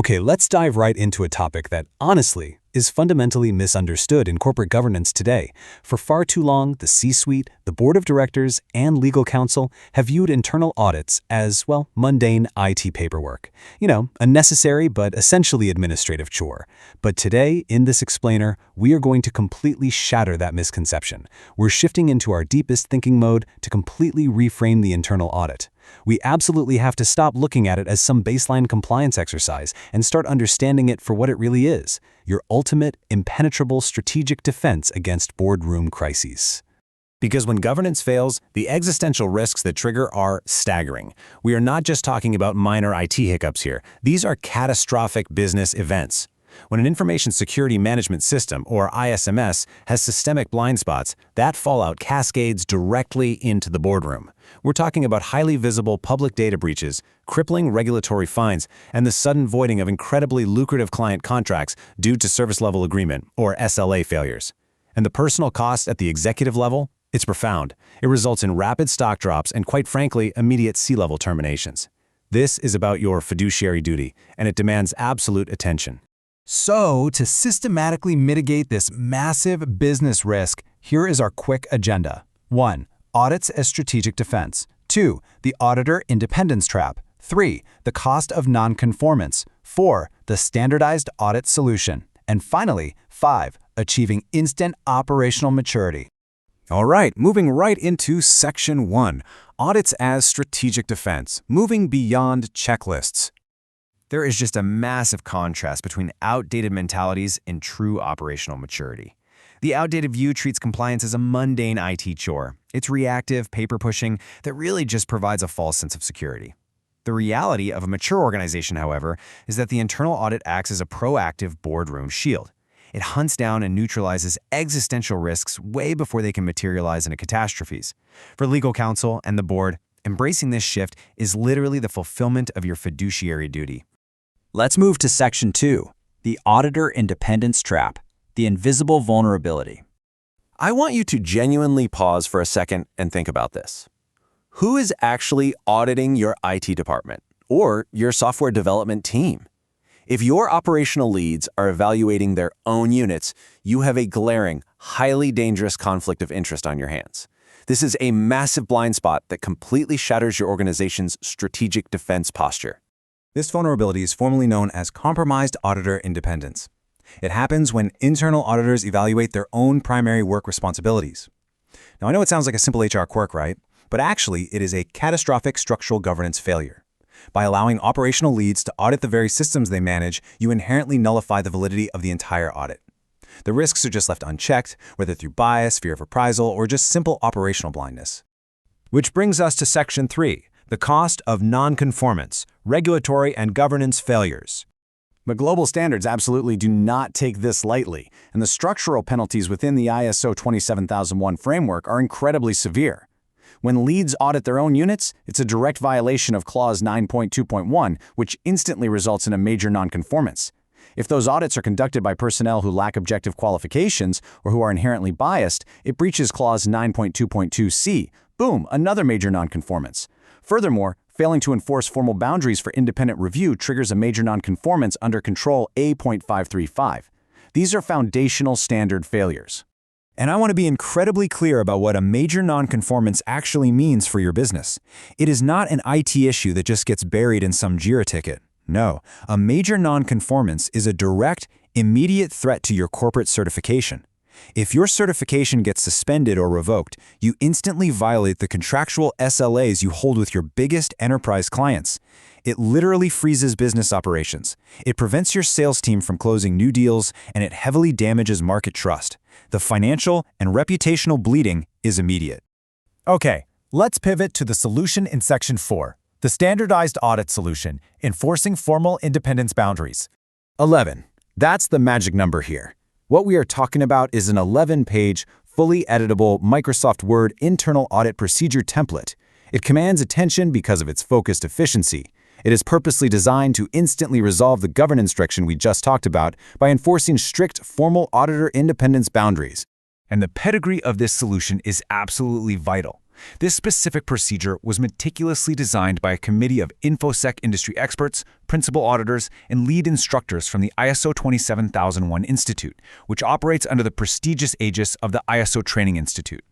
Okay, let's dive right into a topic that, honestly, is fundamentally misunderstood in corporate governance today. For far too long, the C-suite, the board of directors, and legal counsel have viewed internal audits as, well, mundane IT paperwork. A necessary but essentially administrative chore. But today, in this explainer, we are going to completely shatter that misconception. We're shifting into our deepest thinking mode to completely reframe the internal audit. We absolutely have to stop looking at it as some baseline compliance exercise and start understanding it for what it really is, your ultimate, impenetrable strategic defense against boardroom crises. Because when governance fails, the existential risks that trigger are staggering. We are not just talking about minor IT hiccups here. These are catastrophic business events. When an information security management system, or ISMS, has systemic blind spots, that fallout cascades directly into the boardroom. We're talking about highly visible public data breaches, crippling regulatory fines, and the sudden voiding of incredibly lucrative client contracts due to service level agreement, or SLA, failures. And the personal cost at the executive level? It's profound. It results in rapid stock drops and, quite frankly, immediate C-level terminations. This is about your fiduciary duty, and it demands absolute attention. So, to systematically mitigate this massive business risk, here is our quick agenda. 1. Audits as strategic defense. 2. The auditor independence trap. 3. The cost of non-conformance. 4. The standardized audit solution. And finally, 5. Achieving instant operational maturity. All right, moving right into Section 1, Audits as Strategic Defense, moving beyond checklists. There is just a massive contrast between outdated mentalities and true operational maturity. The outdated view treats compliance as a mundane IT chore. It's reactive, paper-pushing, that really just provides a false sense of security. The reality of a mature organization, however, is that the internal audit acts as a proactive boardroom shield. It hunts down and neutralizes existential risks way before they can materialize into catastrophes. For legal counsel and the board, embracing this shift is literally the fulfillment of your fiduciary duty. Let's move to Section 2, the auditor independence trap, the invisible vulnerability. I want you to genuinely pause for a second and think about this. Who is actually auditing your IT department or your software development team? If your operational leads are evaluating their own units, you have a glaring, highly dangerous conflict of interest on your hands. This is a massive blind spot that completely shatters your organization's strategic defense posture. This vulnerability is formally known as compromised auditor independence. It happens when internal auditors evaluate their own primary work responsibilities. Now, I know it sounds like a simple HR quirk, right? But actually, it is a catastrophic structural governance failure. By allowing operational leads to audit the very systems they manage, you inherently nullify the validity of the entire audit. The risks are just left unchecked, whether through bias, fear of reprisal, or just simple operational blindness. Which brings us to Section 3, the cost of non-conformance, regulatory and governance failures. But global standards absolutely do not take this lightly, and the structural penalties within the ISO 27001 framework are incredibly severe. When leads audit their own units, it's a direct violation of Clause 9.2.1, which instantly results in a major nonconformance. If those audits are conducted by personnel who lack objective qualifications or who are inherently biased, it breaches Clause 9.2.2c. Boom, another major nonconformance. Furthermore, failing to enforce formal boundaries for independent review triggers a major nonconformance under Control A.5.35. These are foundational standard failures. And I want to be incredibly clear about what a major nonconformance actually means for your business. It is not an IT issue that just gets buried in some JIRA ticket. No, a major nonconformance is a direct, immediate threat to your corporate certification. If your certification gets suspended or revoked, you instantly violate the contractual SLAs you hold with your biggest enterprise clients. It literally freezes business operations. It prevents your sales team from closing new deals, and it heavily damages market trust. The financial and reputational bleeding is immediate. Okay, let's pivot to the solution in Section 4, the standardized audit solution, enforcing formal independence boundaries. 11. That's the magic number here. What we are talking about is an 11-page, fully editable Microsoft Word internal audit procedure template. It commands attention because of its focused efficiency. It is purposely designed to instantly resolve the governance friction we just talked about by enforcing strict formal auditor independence boundaries. And the pedigree of this solution is absolutely vital. This specific procedure was meticulously designed by a committee of InfoSec industry experts, principal auditors, and lead instructors from the ISO 27001 Institute, which operates under the prestigious aegis of the ISO Training Institute.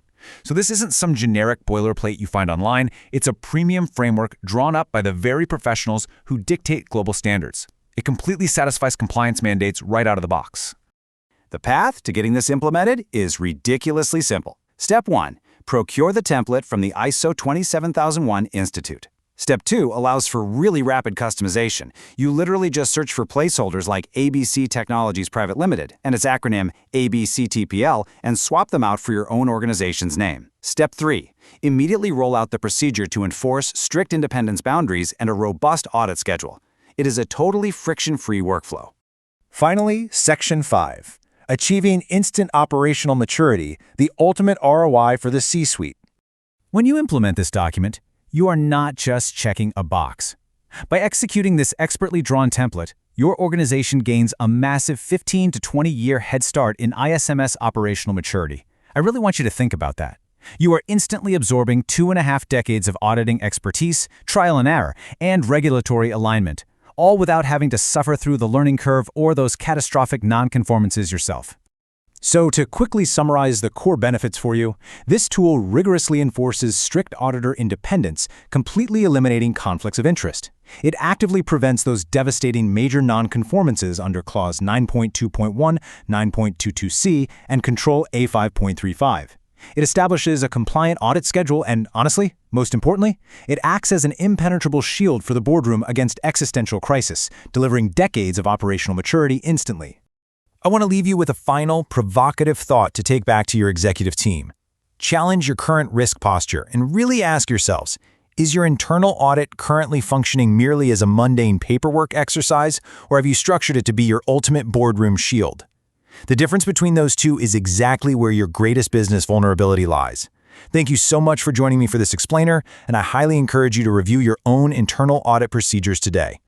So this isn't some generic boilerplate you find online, it's a premium framework drawn up by the very professionals who dictate global standards. It completely satisfies compliance mandates right out of the box. The path to getting this implemented is ridiculously simple. Step 1. Procure the template from the ISO 27001 Institute. Step 2 allows for really rapid customization. You literally just search for placeholders like ABC Technologies Private Limited and its acronym ABCTPL and swap them out for your own organization's name. Step 3. Immediately roll out the procedure to enforce strict independence boundaries and a robust audit schedule. It is a totally friction-free workflow. Finally, Section 5. Achieving instant operational maturity, the ultimate ROI for the C-suite. When you implement this document, you are not just checking a box. By executing this expertly drawn template, your organization gains a massive 15 to 20-year head start in ISMS operational maturity. I really want you to think about that. You are instantly absorbing 2.5 decades of auditing expertise, trial and error, and regulatory alignment, all without having to suffer through the learning curve or those catastrophic non-conformances yourself. So to quickly summarize the core benefits for you, this tool rigorously enforces strict auditor independence, completely eliminating conflicts of interest. It actively prevents those devastating major non-conformances under Clause 9.2.1, 9.22c, and Control A.5.35. It establishes a compliant audit schedule and, honestly, most importantly, it acts as an impenetrable shield for the boardroom against existential crisis, delivering decades of operational maturity instantly. I want to leave you with a final, provocative thought to take back to your executive team. Challenge your current risk posture and really ask yourselves, is your internal audit currently functioning merely as a mundane paperwork exercise, or have you structured it to be your ultimate boardroom shield? The difference between those two is exactly where your greatest business vulnerability lies. Thank you so much for joining me for this explainer, and I highly encourage you to review your own internal audit procedures today.